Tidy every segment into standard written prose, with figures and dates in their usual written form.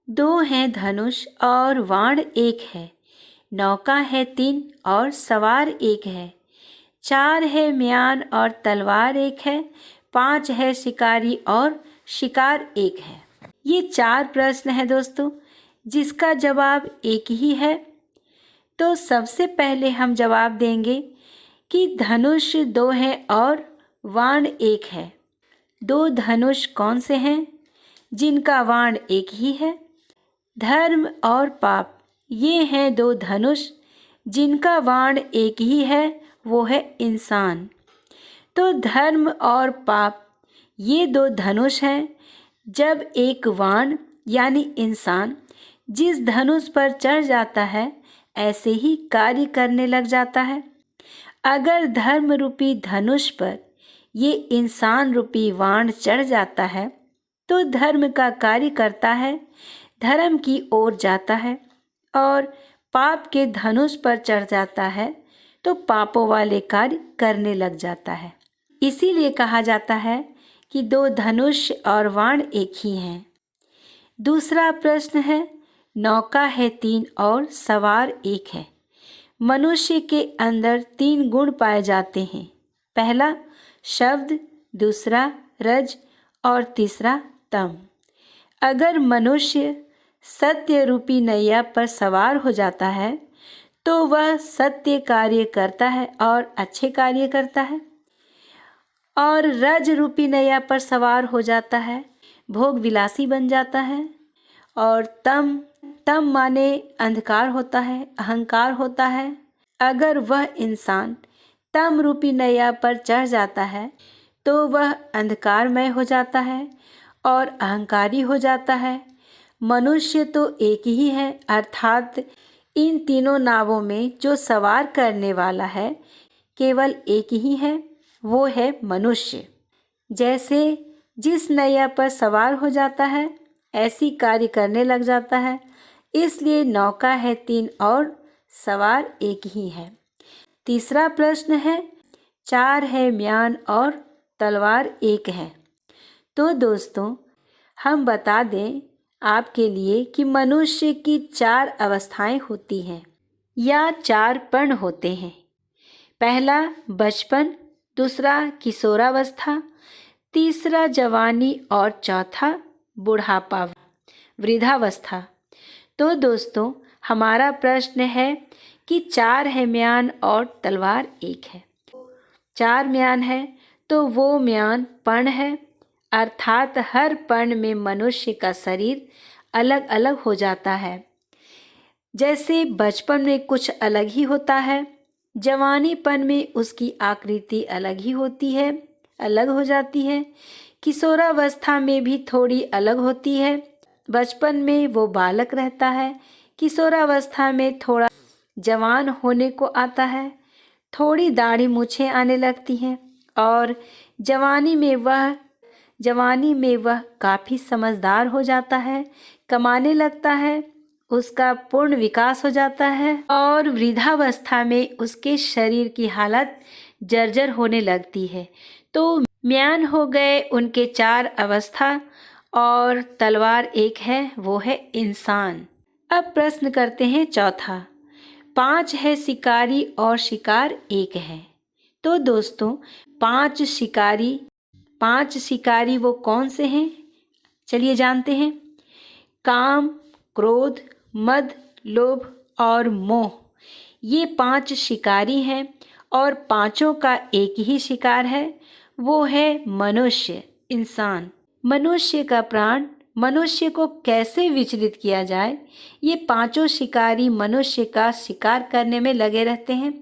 दो हैं धनुष और वाण एक है, नौका है 3 और सवार एक है, 4 है म्यान और तलवार एक है, 5 है शिकारी और शिकार एक है। ये 4 प्रश्न हैं दोस्तों, जिसका जवाब एक ही है। तो सबसे पहले हम जवाब देंगे कि धनुष 2 है और वाण एक है। 2 धनुष कौन से हैं जिनका वाण एक ही है? धर्म और पाप, ये हैं 2 धनुष जिनका वाण एक ही है, वो है इंसान। तो धर्म और पाप ये 2 धनुष हैं। जब एक वाण यानी इंसान जिस धनुष पर चढ़ जाता है, ऐसे ही कार्य करने लग जाता है। अगर धर्म रूपी धनुष पर ये इंसान रूपी वाण चढ़ जाता है, तो धर्म का कार्य करता है, धर्म की ओर जाता है। और पाप के धनुष पर चढ़ जाता है, तो पापों वाले कार्य करने लग जाता है। इसीलिए कहा जाता है कि 2 धनुष और वाण एक ही हैं। दूसरा प्रश्न है, नौका है 3 और सवार एक है। मनुष्य के अंदर 3 गुण पाए जाते हैं। पहला शब्द, दूसरा रज और तीसरा तम। अगर मनुष्य सत्य रूपी नैया पर सवार हो जाता है, तो वह सत्य कार्य करता है और अच्छे कार्य करता है। और रज रूपी नैया पर सवार हो जाता है, भोग विलासी बन जाता है। और तम माने अंधकार होता है, अहंकार होता है। अगर वह इंसान तम रूपी नैया पर चढ़ जाता है, तो वह अंधकारमय हो जाता है और अहंकारी हो जाता है। मनुष्य तो एक ही है, अर्थात इन तीनों नावों में जो सवार करने वाला है केवल एक ही है, वो है मनुष्य। जैसे जिस नैया पर सवार हो जाता है, ऐसी कार्य करने लग जाता है। इसलिए नौका है 3 और सवार एक ही है। तीसरा प्रश्न है, 4 है म्यान और तलवार एक है। तो दोस्तों, हम बता दें आपके लिए कि मनुष्य की 4 अवस्थाएं होती हैं या 4 पर्ण होते हैं। पहला बचपन, दूसरा किशोरावस्था, तीसरा जवानी और चौथा बुढ़ापा, वृद्धावस्था। तो दोस्तों, हमारा प्रश्न है कि 4 है म्यान और तलवार एक है। 4 म्यान है तो वो म्यान पर्ण है, अर्थात हर पर्ण में मनुष्य का शरीर अलग अलग हो जाता है। जैसे बचपन में कुछ अलग ही होता है, जवानीपन में उसकी आकृति अलग ही होती है, अलग हो जाती है। किशोरावस्था में भी थोड़ी अलग होती है। बचपन में वो बालक रहता है, किशोरावस्था में थोड़ा जवान होने को आता है, थोड़ी दाढ़ी मूछें आने लगती हैं और जवानी में वह काफ़ी समझदार हो जाता है, कमाने लगता है, उसका पूर्ण विकास हो जाता है। और वृद्धावस्था में उसके शरीर की हालत जर्जर होने लगती है। तो म्यान हो गए उनके 4 अवस्था और तलवार एक है, वो है इंसान। अब प्रश्न करते हैं चौथा, 5 है शिकारी और शिकार एक है। तो दोस्तों, 5 शिकारी वो कौन से हैं? चलिए जानते हैं। काम, क्रोध, मद, लोभ और मोह, ये 5 शिकारी हैं और पांचों का एक ही शिकार है, वो है मनुष्य, इंसान। मनुष्य का प्राण, मनुष्य को कैसे विचलित किया जाए, ये पांचों शिकारी मनुष्य का शिकार करने में लगे रहते हैं,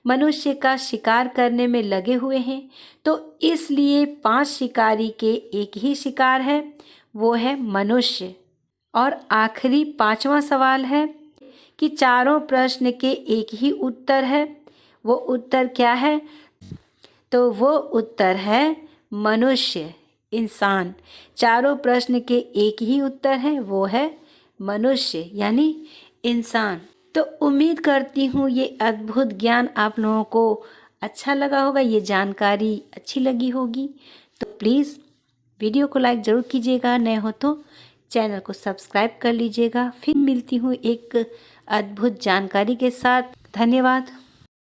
मनुष्य का शिकार करने में लगे हुए हैं। तो इसलिए 5 शिकारी के एक ही शिकार है, वो है मनुष्य। और आखिरी 5वां सवाल है कि चारों प्रश्न के एक ही उत्तर है, वो उत्तर क्या है? तो वो उत्तर है मनुष्य, इंसान। चारों प्रश्न के एक ही उत्तर है, वो है मनुष्य यानी इंसान। तो उम्मीद करती हूँ ये अद्भुत ज्ञान आप लोगों को अच्छा लगा होगा, ये जानकारी अच्छी लगी होगी। तो प्लीज़ वीडियो को लाइक ज़रूर कीजिएगा, नए हो तो चैनल को सब्सक्राइब कर लीजिएगा। फिर मिलती हूँ एक अद्भुत जानकारी के साथ। धन्यवाद।